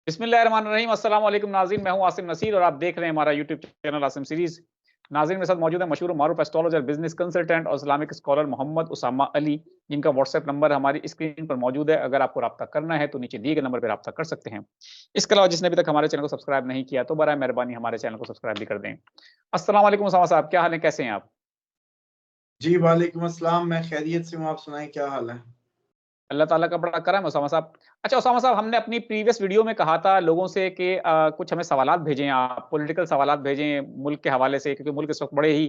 बिस्मिल्लाहिर्रहमानिर्रहीम। अस्सलाम वालेकुम नाज़रीन, मैं हूं आसिम नसीर और आप देख रहे हैं हमारा यूट्यूब चैनल आसिम सीरीज। नाज़रीन, मेरे साथ मौजूद है मशहूर मारूफ एस्ट्रोलॉजर, बिजनेस कंसल्टेंट और इस्लामिक स्कॉलर मोहम्मद उसामा अली, जिनका व्हाट्सएप नंबर हमारी स्क्रीन पर मौजूद है। अगर आपको रब्ता करना है तो नीचे दिए गए नंबर पर रब्ता कर सकते हैं। इसके अलावा जिसने अभी तक हमारे चैनल को सब्सक्राइब नहीं किया तो बराए मेहरबानी हमारे चैनल को सब्सक्राइब भी कर दें। अस्सलाम वालेकुम उसामा साहब, क्या हाल है, कैसे हैं आप? जी, वालेकुम अस्सलाम। मैं खैरियत से हूँ, आप सुनाएँ क्या हाल है? अल्लाह ताला का बड़ा करम है उसामा साहब। अच्छा उसामा साहब, हमने अपनी प्रीवियस वीडियो में कहा था लोगों से कि कुछ हमें सवालात भेजें आप, पॉलिटिकल सवालात भेजें मुल्क के हवाले से, क्योंकि मुल्क इस वक़्त बड़े ही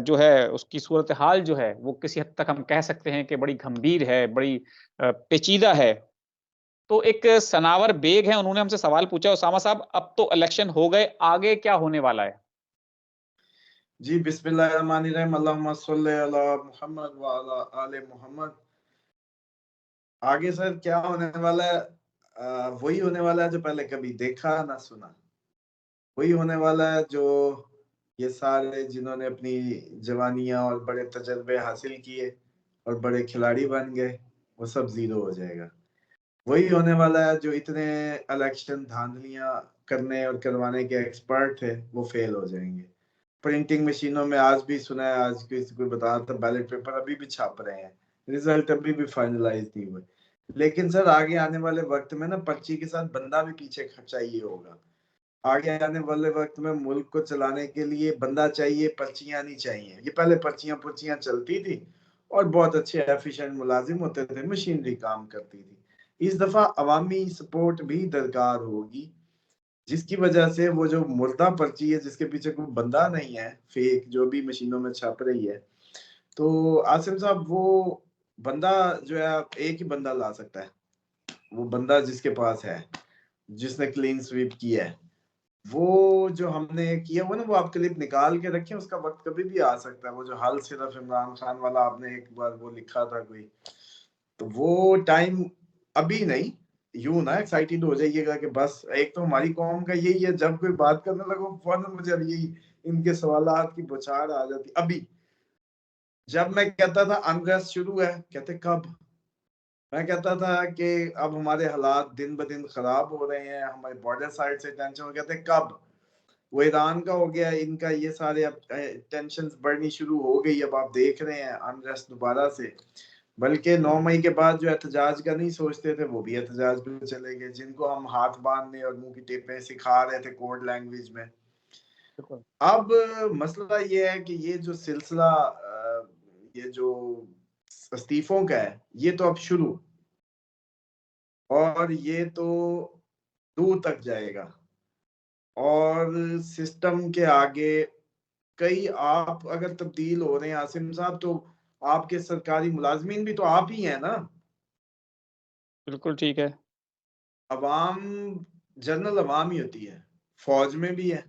जो है उसकी सूरत हाल जो है वो किसी हद तक हम कह सकते हैं कि बड़ी गंभीर है, बड़ी पेचीदा है। तो एक सनावर बेग हैं, उन्होंने हमसे सवाल पूछा, उसामा साहब अब तो इलेक्शन हो गए, आगे क्या होने वाला है? जी, बिस्मिल्लाहिर्रहमानिर्रहीम। अल्लाहुम्मा सल्लि अला मुहम्मद व अला आले मुहम्मद। आगे सर क्या होने वाला है? वही होने वाला है जो पहले कभी देखा ना सुना। वही होने वाला है जो ये सारे जिन्होंने अपनी जवानियाँ और बड़े तजर्बे हासिल किए और बड़े खिलाड़ी बन गए, वो सब ज़ीरो हो जाएगा। वही होने वाला है जो इतने इलेक्शन धांधलियाँ करने और करवाने के एक्सपर्ट थे, वो फेल हो जाएँगे। प्रिंटिंग मशीनों में आज भी सुना है, आज किसी को बता रहा था, बैलेट पेपर अभी भी छाप रहे हैं, रिजल्ट अभी भी फाइनलाइज नहीं हुए। लेकिन सर आगे आने वाले वक्त में ना पर्ची के साथ बंदा भी पीछे चाहिए होगा। आगे आने वाले वक्त में मुल्क को चलाने के लिए बंदा चाहिए, पर्चियां नहीं चाहिए। ये पहले पर्चियां पुर्चियां चलती थी और बहुत अच्छे एफिशिएंट मुलाजिम होते थे, मशीनरी काम करती थी। इस दफा अवामी सपोर्ट भी दरकार होगी, जिसकी वजह से वो जो मुर्दा पर्ची है जिसके पीछे कोई बंदा नहीं है, फेक जो भी मशीनों में छप रही है, तो आसिम साहब वो बंदा जो है आप एक ही बंदा ला सकता है। वो बंदा जिसके पास है, जिसने क्लीन स्वीप किया है, वो जो हमने किया हुआ ना, वो आप क्लिप निकाल के रखें, उसका वक्त कभी भी आ सकता है। वो जो हल सिर्फ इमरान खान वाला आपने एक बार वो लिखा था कोई, तो वो टाइम अभी नहीं। यूं ना एक्साइटेड हो जाइएगा कि बस एक तो हमारी कौम का यही है, जब कोई बात करने लगो फौरन मुझे अब यही इनके सवालात की बौछार आ जाती। अभी जब मैं कहता था अनरेस्ट शुरू है, कहते कब? मैं कहता था कि अब हमारे हालात दिन ब दिन खराब हो रहे हैं, हमारे बॉर्डर साइड से टेंशन हो, कहते कब? वो ईरान का हो गया, इनका ये सारे अब टेंशन बढ़नी शुरू हो गई। अब आप देख रहे हैं अनरेस्ट दोबारा से। बल्कि 9 मई के बाद जो एहतजाज का नहीं सोचते थे, वो भी एहतजाज पे चले गए, जिनको हम हाथ बांधने और मुंह की टेपें सिखा रहे थे कोड लैंग्वेज में। बिल्कुल। अब मसला ये है कि ये जो सिलसिला ये जो इस्तीफों का है, ये तो अब शुरू, और ये तो दूर तक जाएगा। और सिस्टम के आगे कई आप अगर तब्दील हो रहे हैं आसिम साहब, तो आपके सरकारी मुलाजमीन भी तो आप ही हैं ना। बिल्कुल ठीक है। अवाम जनरल अवाम ही होती है, फौज में भी है,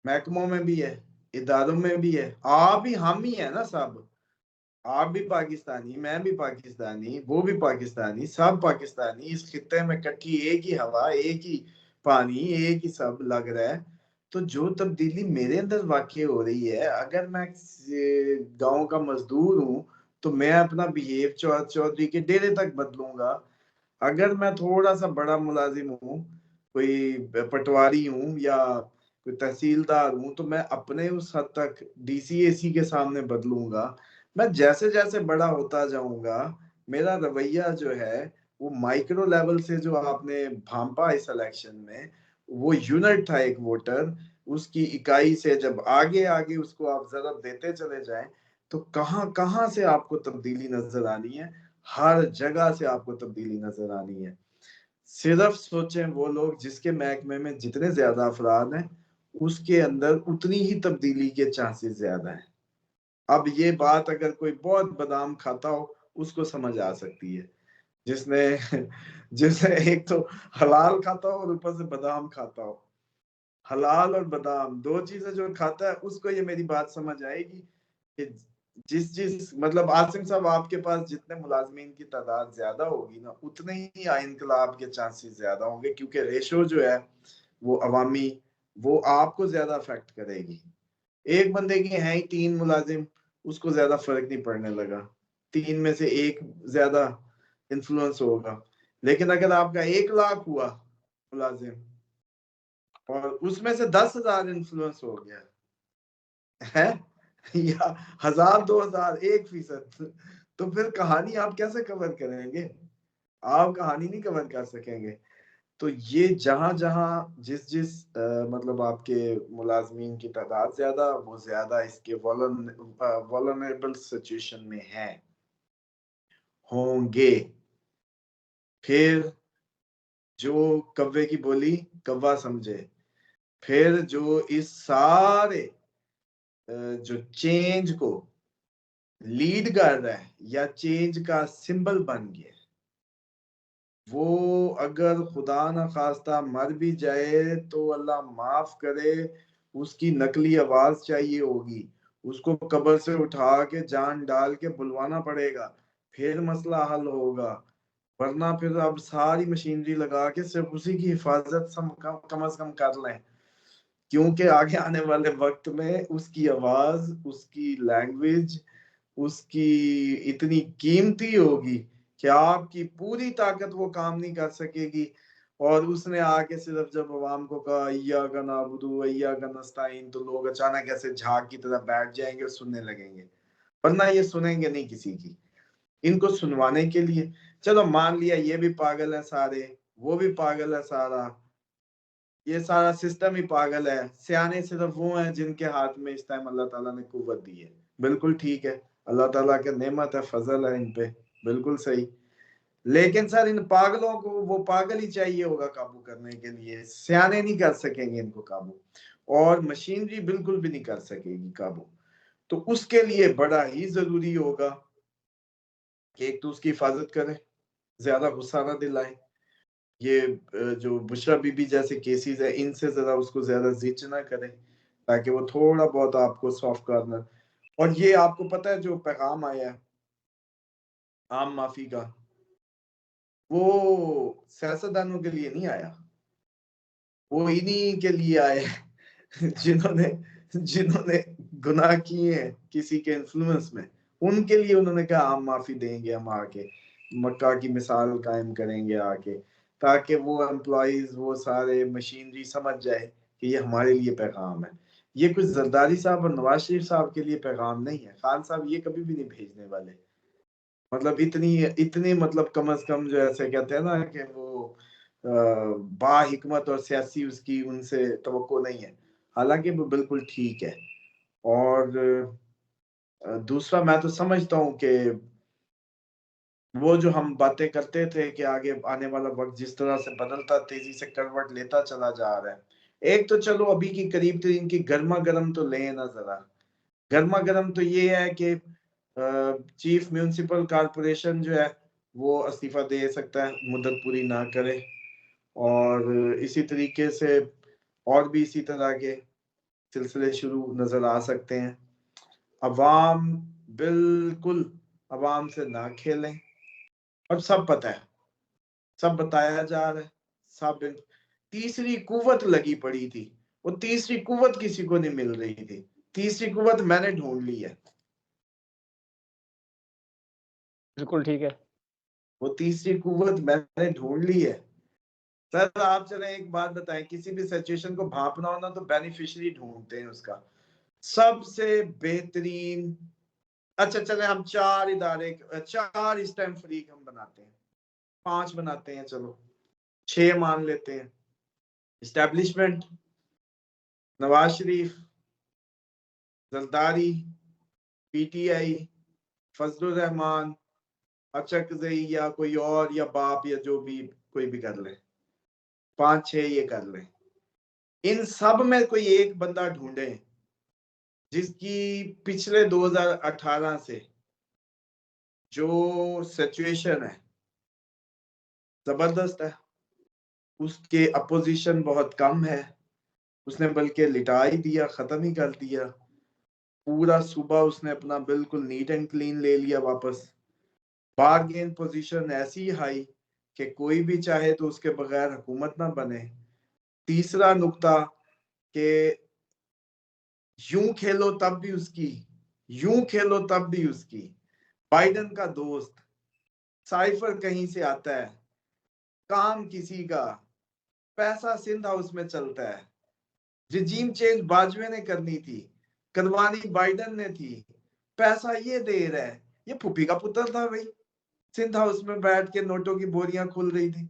महकमों में भी है, इदारों में भी है, आप भी हम ही है ना सब। आप भी पाकिस्तानी, मैं भी पाकिस्तानी, वो भी पाकिस्तानी, सब पाकिस्तानी। इस खित्ते में इकट्ठी एक ही हवा, एक ही पानी, एक ही सब लग रहा है। तो जो तब्दीली मेरे अंदर वाक़ई हो रही है, अगर मैं गाँव का मज़दूर हूँ, तो मैं अपना बिहेव चौधरी के डेरे तक बदलूँगा। अगर मैं थोड़ा-सा बड़ा मुलाज़िम हूँ, कोई पटवारी हूँ या कोई तहसीलदार हूँ, तो मैं अपने उस हद तक डीसीएसी के सामने बदलूँगा। मैं जैसे-जैसे बड़ा होता जाऊँगा, मेरा रवैया जो है, वो माइक्रो लेवल से जो आपने भांपा इस इलेक्शन में, वो यूनिट था एक वोटर, उसकी इकाई से जब आगे-आगे उसको आप ज़रब देते चले जाएँ, तो कहाँ-कहाँ से आपको तब्दीली नज़र आनी है, हर जगह से आपको तब्दीली नज़र आनी है। सिर्फ सोचें वो लोग जिसके महकमे में जितने ज़्यादा अफ़राद हैं, उसके अंदर उतनी ही तब्दीली के चांसेस ज़्यादा हैं। अब ये बात अगर कोई बहुत बादाम खाता हो, उसको समझ आ सकती है। जिसने जिसने एक तो हलाल खाता हो और ऊपर से बादाम खाता हो। हलाल और बादाम 2 चीज़ें जो खाता है, उसको ये मेरी बात समझ आएगी कि जिस मतलब आसिम साहब आपके पास जितने मुलाज़मीन की तादाद ज़्यादा होगी ना, उतने ही इनकलाब के चांसेस ज़्यादा होंगे, क्योंकि रेशो जो है, वो अवामी, वो आपको ज़्यादा अफ़ेक्ट करेगी। एक बंदे के हैं ही 3 मुलाजिम, उसको ज़्यादा फ़र्क नहीं पड़ने लगा। 3 में से 1 ज़्यादा इन्फ्लुएंस होगा। लेकिन अगर आपका 1 लाख हुआ मुलाजिम और उसमें से 10,000 इन्फ्लुएंस हो गया है या 1,000 2,000 1%, तो फिर कहानी आप कैसे कवर करेंगे? आप कहानी नहीं कवर कर सकेंगे। तो ये जहां जहां जिस जिस मतलब आपके मुलाजमीन की तादाद ज्यादा, वो ज्यादा इसके वल्नरेबल सिचुएशन में है होंगे। फिर जो कव्वे की बोली कव्वा समझे, फिर जो इस सारे जो चेंज को लीड कर रहा है या चेंज का सिंबल बन गया, वो अगर खुदा न खास्ता मर भी जाए तो अल्लाह माफ करे, उसकी नकली आवाज चाहिए होगी, उसको कब्र से उठा के जान डाल के बुलवाना पड़ेगा, फिर मसला हल होगा। वरना फिर अब सारी मशीनरी लगा के सिर्फ उसी की हिफाजत कम से कम कर लें, क्योंकि आगे आने वाले वक्त में उसकी आवाज, उसकी लैंग्वेज, उसकी इतनी कीमती होगी कि आपकी पूरी ताकत वो काम नहीं कर सकेगी। और उसने आके सिर्फ जब अवाम को कहा इय्याका नअबुदु व इय्याका नस्ताईन, तो लोग अचानक ऐसे झाग की तरह बैठ जाएंगे और सुनने लगेंगे, वरना ये सुनेंगे नहीं किसी की। इनको सुनवाने के लिए चलो मान लिया ये भी पागल है सारे, वो भी पागल है सारा, ये सारा सिस्टम ही पागल है, सियाने सिर्फ वो हैं जिनके हाथ में इस टाइम अल्लाह ताला ने कुव्वत दी है। बिल्कुल ठीक है, अल्लाह ताला के नेमत है, फजल है इन पे, बिल्कुल सही। लेकिन सर इन पागलों को वो पागल ही चाहिए होगा काबू करने के लिए, सियाने नहीं कर सकेंगे इनको काबू, और मशीनरी बिल्कुल भी नहीं कर सकेगी काबू। तो उसके लिए बड़ा ही जरूरी होगा कि एक तो उसकी हिफाजत करें, ज्यादा गुस्सा ना दिलाएं, ये जो बुशरा बीबी जैसे केसेस है इनसे जरा उसको ज्यादा जिच ना करें, ताकि वो थोड़ा बहुत आपको सॉफ्ट कॉर्नर। और ये आपको पता है जो पैगाम आया है आम माफी का, वो सियासतदानों के लिए नहीं आया, वो इन्हीं के लिए आया है जिन्होंने जिन्होंने गुनाह किए हैं किसी के इन्फ्लुएंस में, उनके लिए उन्होंने कहा आम माफी देंगे हम आके, मक्का की मिसाल कायम करेंगे आके, ताकि वो एम्प्लॉइज वो सारे मशीनरी समझ जाए कि ये हमारे लिए पैगाम है। ये कुछ जरदारी साहब और नवाज शरीफ साहब के लिए पैगाम नहीं है, खान साहब ये कभी भी नहीं भेजने वाले। मतलब इतनी इतने मतलब कम अज कम जो ऐसे कहते हैं ना कि वो बा हिकमत और सियासी उसकी उनसे तवक्को नहीं है, हालांकि वो बिल्कुल ठीक है। और दूसरा मैं तो समझता हूँ कि वो जो हम बातें करते थे कि आगे आने वाला वक्त जिस तरह से बदलता तेजी से करवट लेता चला जा रहा है, एक तो चलो अभी की करीब तरीन की गर्मा गर्म तो ले ना जरा। गर्मा गर्म तो ये है कि चीफ म्यूनिसिपल कॉरपोरेशन जो है वो इस्तीफा दे सकता है, मुद्दत पूरी ना करे। और इसी तरीके से और भी इसी तरह के सिलसिले शुरू नजर आ सकते हैं। अवाम बिल्कुल अवाम से ना खेलें, और सब पता है, सब बताया जा रहा है, सब। तीसरी कुव्वत लगी पड़ी थी, वो तीसरी कुव्वत किसी को नहीं मिल रही थी, तीसरी कुव्वत मैंने ढूंढ ली है। बिल्कुल ठीक है। वो तीसरी कुव्वत मैंने ढूंढ ली है। सर आप चले एक बात बताएं, किसी भी सिचुएशन को भांपना हो ना तो बेनिफिशियरी ढूंढते हैं उसका, सबसे बेहतरीन। अच्छा चले हम 4 इदारे, 4 इस टाइम फरीक हम बनाते हैं, 5 बनाते हैं, चलो 6 मान लेते हैं। इस्टेब्लिशमेंट, नवाज शरीफ, जरदारी, पीटीआई, फजलुर रहमान, अचकजई या कोई और, या बाप, या जो भी कोई भी कर ले, 5 6 ये कर ले। इन सब में कोई एक बंदा ढूंढे जिसकी पिछले 2018 से जो सिचुएशन है जबरदस्त है, उसके अपोजिशन बहुत कम है, उसने बल्कि लिटा ही दिया, खत्म ही कर दिया पूरा सूबा, उसने अपना बिल्कुल नीट एंड क्लीन ले लिया वापस। बारगेन पोजीशन ऐसी हाई कि कोई भी चाहे तो उसके बगैर हुकूमत ना बने। तीसरा नुक्ता कि यूं खेलो तब भी उसकी, यूं खेलो तब भी उसकी। बाइडन का दोस्त साइफर कहीं से आता है, काम किसी का, पैसा सिंध हाउस में चलता है। रिजीम चेंज बाजवे ने करनी थी, करवानी बाइडन ने थी, पैसा ये दे रहा है। ये फूफी का पुत्र था भाई, सिंध हाउस में बैठ के नोटों की बोरियां खुल रही थी।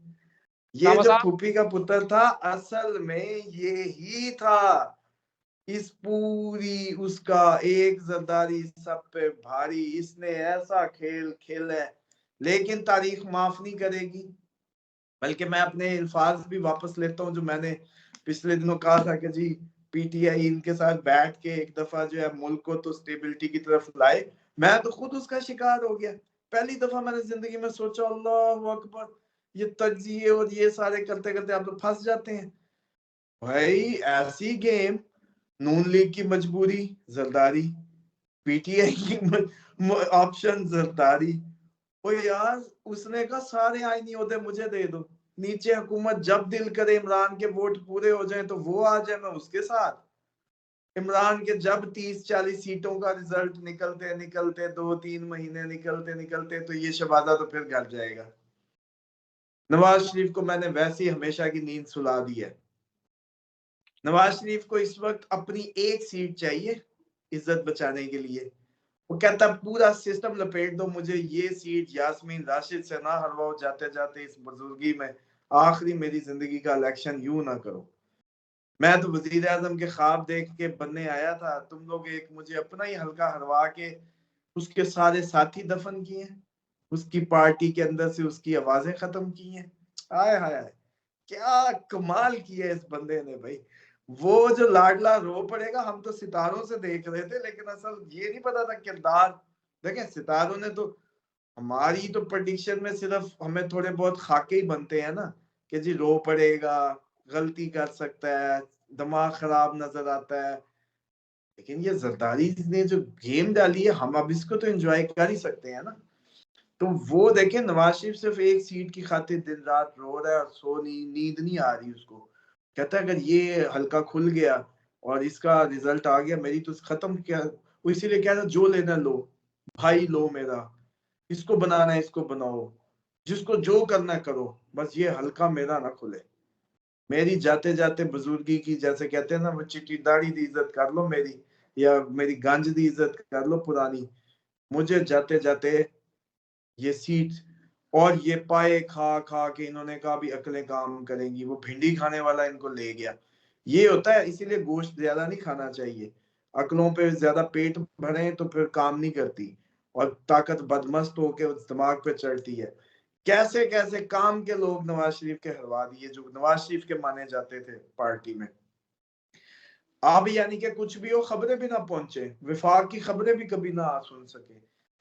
ये सामा जो साहब, फूफी का पुत्र था असल में ये ही था। इस पूरी उसका एक जरदारी सब पे भारी, इसने ऐसा खेल खेला है, लेकिन तारीख माफ नहीं करेगी। बल्कि मैं अपने अल्फाज भी वापस लेता हूँ जो मैंने पिछले दिनों कहा था कि जी पीटीआई इनके साथ बैठ के एक दफा जो है मुल्क को तो स्टेबिलिटी की तरफ लाए। मैं तो खुद उसका शिकार हो गया। पहली दफा मैंने जिंदगी में सोचा अल्लाह अकबर, ये तजिए और ये सारे करते करते आप तो फंस जाते हैं भाई। ऐसी गेम, नून लीग की मजबूरी जरदारी, पीटीआई की ऑप्शन जरदारी। ओ यार उसने कहा सारे आईनी ओहदे मुझे दे दो, नीचे हुकूमत जब दिल करे इमरान के वोट पूरे हो जाए तो वो आ जाए, मैं उसके साथ। इमरान के जब 30-40 सीटों का रिजल्ट निकलते निकलते 2-3 महीने निकलते निकलते तो ये शहबाजा तो फिर घर जाएगा। नवाज शरीफ को मैंने वैसे ही हमेशा की नींद सुला दी है। नवाज शरीफ को इस वक्त अपनी एक सीट चाहिए इज्जत बचाने के लिए। वो कहता पूरा सिस्टम लपेट दो, मुझे ये सीट यास्मीन राशिद से ना हरवाओ, जाते जाते इस बुजुर्गी में आखिरी मेरी जिंदगी का इलेक्शन यूं ना करो। मैं तो वजीर आजम के ख्वाब देख के बनने आया था, तुम लोग एक मुझे अपना ही हल्का हरवा के उसके सारे साथी दफन किए, उसकी पार्टी के अंदर से उसकी आवाजें खत्म की हैं। हाय हाय हाय, क्या कमाल किया इस बंदे ने भाई। वो जो लाडला रो पड़ेगा हम तो सितारों से देख रहे थे, लेकिन असल ये नहीं पता था किरदार। देखें सितारों ने तो, हमारी तो प्रेडिक्शन में सिर्फ हमें थोड़े बहुत खाके ही बनते हैं ना कि जी रो पड़ेगा, गलती कर सकता है, दिमाग खराब नजर आता है। लेकिन ये जरदारी ने जो गेम डाली है हम अब इसको तो एंजॉय कर ही सकते हैं ना। तो वो देखें नवाज शरीफ सिर्फ एक सीट की खातिर दिन रात रो रहा है और सो नहीं, नींद नहीं आ रही उसको। कहता है अगर ये हल्का खुल गया और इसका रिजल्ट आ गया मेरी तो खत्म क्या। वो इसीलिए कह रहा जो लेना लो भाई, लो मेरा, इसको बनाना है इसको बनाओ, जिसको जो करना करो, बस ये हल्का मेरा ना खुले। मेरी जाते जाते बुजुर्गी की, जैसे कहते हैं ना वो चिट्टी दाढ़ी दी इज्जत कर लो मेरी, या मेरी गंज दी इज्जत कर लो पुरानी, मुझे जाते जाते ये सीट और ये पाए खा खा के इन्होंने कहा भी अकलें काम करेंगी, वो भिंडी खाने वाला इनको ले गया। ये होता है, इसीलिए गोश्त ज्यादा नहीं खाना चाहिए। अकलों पे ज्यादा पेट भरे तो फिर काम नहीं करती और ताकत बदमस्त होके उस दिमाग पे चढ़ती है। कैसे कैसे काम के लोग नवाज शरीफ के हरवा दिए जो नवाज शरीफ के माने जाते थे पार्टी में। अब यानी कि कुछ भी हो खबरें भी ना पहुंचे, विफाक की खबरें भी कभी ना सुन सके,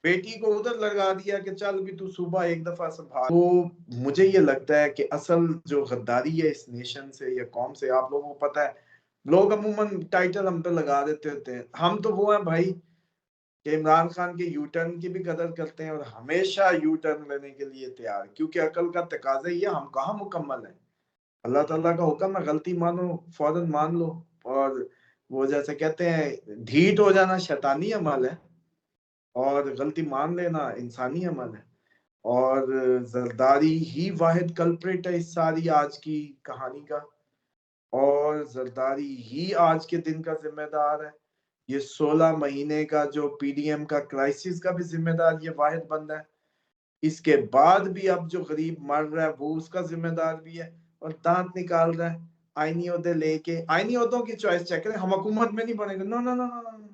बेटी को उधर लगा दिया कि चल भी तू सुबह एक दफा संभाल। तो मुझे ये लगता है कि असल जो गद्दारी है इस नेशन से या कौम से, आप लोगों को पता है लोग अमूमन टाइटल हम पे लगा देते होते हैं, हम तो वो हैं भाई कि इमरान खान के यू टर्न की भी कदर करते हैं और हमेशा यू टर्न लेने के लिए तैयार, क्योंकि अकल का तकाजा ही है, हम कहाँ मुकम्मल है। अल्लाह ताला का हुक्म है गलती मानो फौरन मान लो। और वो जैसे कहते हैं ढीठ हो जाना शैतानी अमल है और गलती मान लेना इंसानी अमल है। और जरदारी ही वाहिद कल्प्रिट है इस सारी आज की कहानी का, और जरदारी ही आज के दिन का जिम्मेदार है। ये 16 महीने का जो पीडीएम का क्राइसिस का भी जिम्मेदार ये वाहिद बंदा है। इसके बाद भी अब जो गरीब मर रहा है वो उसका जिम्मेदार भी है और दांत निकाल रहा है आईनी ओहदे लेके। आईनी ओहदों की चॉइस चेक करें, हम हुकूमत में नहीं बनेंगे, no no no no no.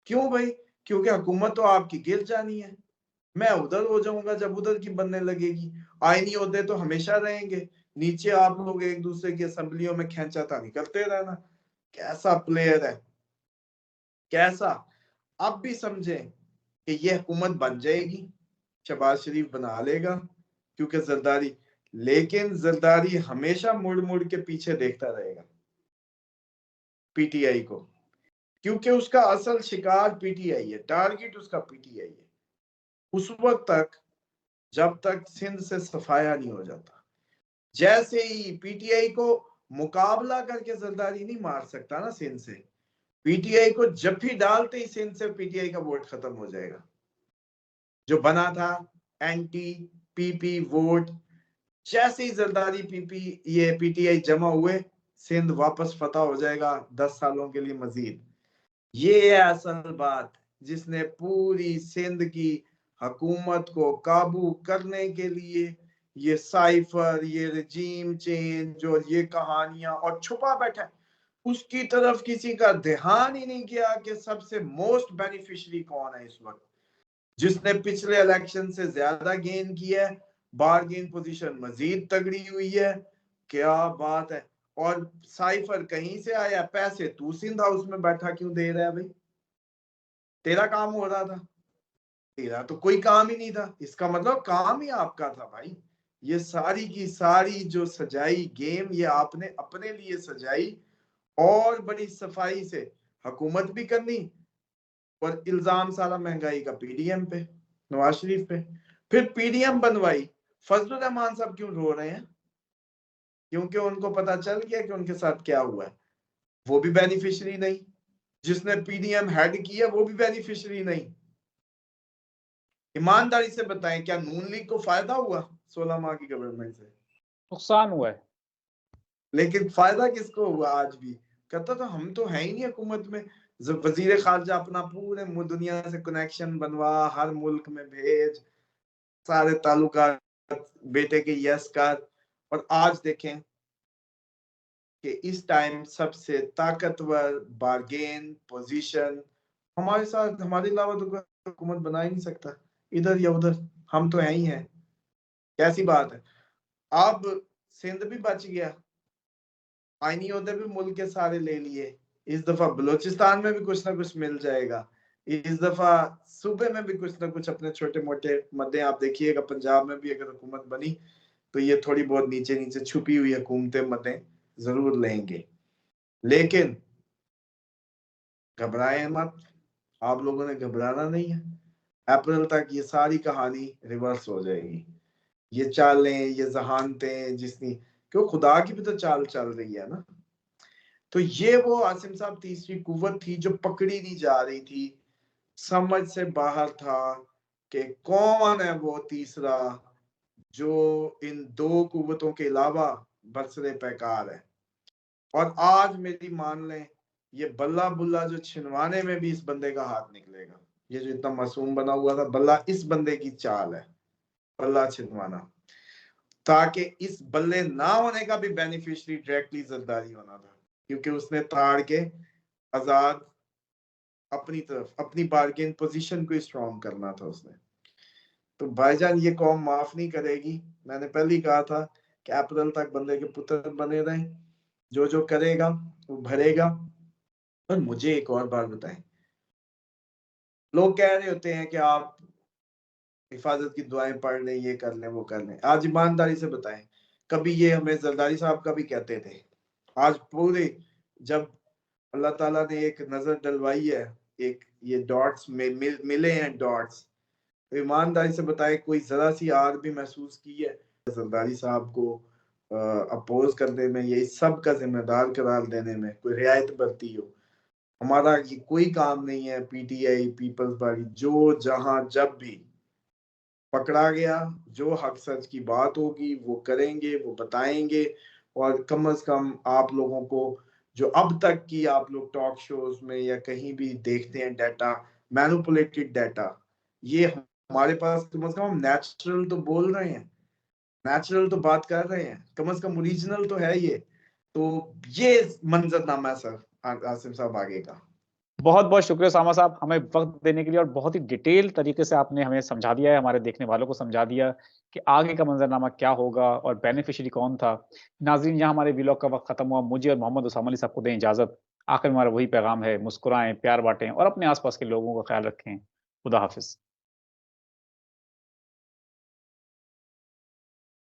क्यों भाई? क्योंकि हुकूमत तो आपकी गिर जानी है, मैं उधर हो जाऊंगा जब उधर की बनने लगेगी। आईनी ओहदे तो हमेशा रहेंगे, नीचे आप लोग एक दूसरे की असेंबलियों में खींचातानी करते रहना। कैसा प्लेयर है, कैसा। अब भी समझें कि ये हुकूमत बन जाएगी, शहबाज शरीफ बना लेगा क्योंकि जरदारी, लेकिन जरदारी हमेशा मुड़ मुड़ के पीछे देखता रहेगा पीटीआई को, क्योंकि उसका असल शिकार पीटीआई है, टारगेट उसका पीटीआई है उस वक्त तक जब तक सिंध से सफाया नहीं हो जाता। जैसे ही पीटीआई को मुकाबला करके जरदारी नहीं मार सकता ना सिंध से, पीटीआई को जब भी डालते ही सिंध से पीटीआई का वोट खत्म हो जाएगा। जो बना था एंटी पीपी वोट, जैसे ही जरदारी ये पीटीआई जमा हुए, सिंध वापस फतह हो जाएगा 10 सालों के लिए मजीद। ये है असल बात, जिसने पूरी सिंध की हुकूमत को काबू करने के लिए ये साइफर, ये रजीम चेंज और ये कहानियां और छुपा बैठा है। उसकी तरफ किसी का ध्यान ही नहीं किया कि सबसे मोस्ट बेनिफिशियरी कौन है इस वक्त, जिसने पिछले इलेक्शन से ज्यादा गेन किया है, बारगेन पोजीशन मजीद तगड़ी हुई है। क्या बात है। और साइफर कहीं से आया, पैसे तू सिंध हाउस में बैठा क्यों दे रहा है भाई? तेरा काम हो रहा था, तेरा तो कोई काम ही नहीं था, इसका मतलब काम ही आपका था भाई। ये सारी की सारी जो सजाई गेम, ये आपने अपने लिए सजाई और बड़ी सफाई से हुकूमत भी करनी, और इल्जाम सारा महंगाई का पीडीएम पे, नवाज शरीफ पे। फिर पीडीएम बनवाई। फजलुर रहमान साहब क्यों रो रहे हैं? क्योंकि उनको पता चल गया कि उनके साथ क्या हुआ है। वो भी बेनिफिशियरी नहीं, जिसने पीडीएम हेड किया वो भी बेनिफिशियरी नहीं। ईमानदारी से बताएं, क्या नून लीग को फायदा हुआ 16 माह की गवर्नमेंट से? नुकसान हुआ है। लेकिन फायदा किसको हुआ? आज भी कहता था हम तो है ही नहीं हुकूमत में। जब वजीर खारजा अपना पूरे दुनिया से कनेक्शन बनवा, हर मुल्क में भेज, सारे ताल्लुकात बेटे के यस कर, और आज देखें कि इस टाइम सबसे ताकतवर बारगेन पोजीशन हमारे साथ, हमारे अलावा तो कोई हुकूमत बना ही नहीं सकता इधर या उधर, हम तो है ही हैं। कैसी बात है। अब सिंध भी बच गया, आईनी ओहदे भी मुल्क के सारे ले लिए। इस दफा बलोचिस्तान में भी कुछ ना कुछ मिल जाएगा, इस दफा सूबे में भी कुछ ना कुछ अपने छोटे मोटे मद्दे। आप देखिएगा पंजाब में भी अगर हुकूमत बनी तो ये थोड़ी बहुत नीचे नीचे छुपी हुई हुकूमतें मद्दे जरूर लेंगे। लेकिन घबराए मत, आप लोगों ने घबराना नहीं है। अप्रैल तक ये सारी कहानी रिवर्स हो जाएगी। ये चालें, ये जहानतें जिसनी, क्यों खुदा की भी तो चाल चल रही है ना। तो ये वो आसिम साहब तीसरी कुव्वत थी जो पकड़ी नहीं जा रही थी, समझ से बाहर था कि कौन है वो तीसरा जो इन दो कुव्वतों के अलावा बरसरे पैकार है। और आज मेरी मान लें, ये बल्ला बुल्ला जो छिनवाने में भी इस बंदे का हाथ निकलेगा। ये जो इतना मासूम बना हुआ था बल्ला, इस बंदे की चाल है बल्ला छिनवाना, ताकि इस बल्ले ना होने का भी बेनिफिशियरी डायरेक्टली जरदारी होना था, क्योंकि उसने ताड़ के आजाद अपनी तरफ, अपनी बार्गेन पोजीशन को स्ट्रॉन्ग करना था उसने। तो भाईजान ये कौम माफ नहीं करेगी। मैंने पहले ही कहा था कि अप्रैल तक बंदे के पुत्र बने रहे, जो जो करेगा वो भरेगा। और मुझे एक और बात बताएं, लोग कह रहे होते हैं कि आप हिफाजत की दुआएं पढ़ लें, ये कर लें, वो कर लें। आज ईमानदारी से बताएं, कभी ये हमें जरदारी साहब का भी कहते थे, आज पूरे जब अल्लाह ताला ने एक नजर डलवाई है, एक ये डॉट्स में मिले हैं डॉट्स, तो ईमानदारी से बताएं कोई जरा सी आग भी महसूस की है जरदारी साहब को अपोज करने में, ये सब का जिम्मेदार करार देने में कोई रियायत बरती हो? हमारा ये कोई काम नहीं है। पीटीआई, पीपल्स पार्टी, जो जहां जब भी पकड़ा गया, जो हक सच की बात होगी वो करेंगे, वो बताएंगे। और कम से कम आप लोगों को जो अब तक की आप लोग टॉक शोज में या कहीं भी देखते हैं डाटा, मैनिपुलेटेड डाटा, ये हमारे पास कम से कम हम नेचुरल तो बोल रहे हैं, नेचुरल तो बात कर रहे हैं, कम से कम ओरिजिनल तो है ये। तो ये मंजरनामा है सर आसिम साहब आगे का। बहुत बहुत शुक्रिया सामा साहब, हमें वक्त देने के लिए, और बहुत ही डिटेल तरीके से आपने हमें समझा दिया है, हमारे देखने वालों को समझा दिया कि आगे का मंजरनामा क्या होगा और बेनिफिशियरी कौन था। नाज़रीन, यहाँ हमारे व्लॉग का वक्त खत्म हुआ। मुझे और मोहम्मद उसामा अली साहब को दें इजाजत। आखिर में हमारा वही पैगाम है, मुस्कुराएं, प्यार बांटें और अपने आसपास के लोगों का ख्याल रखें। खुदा हाफिज।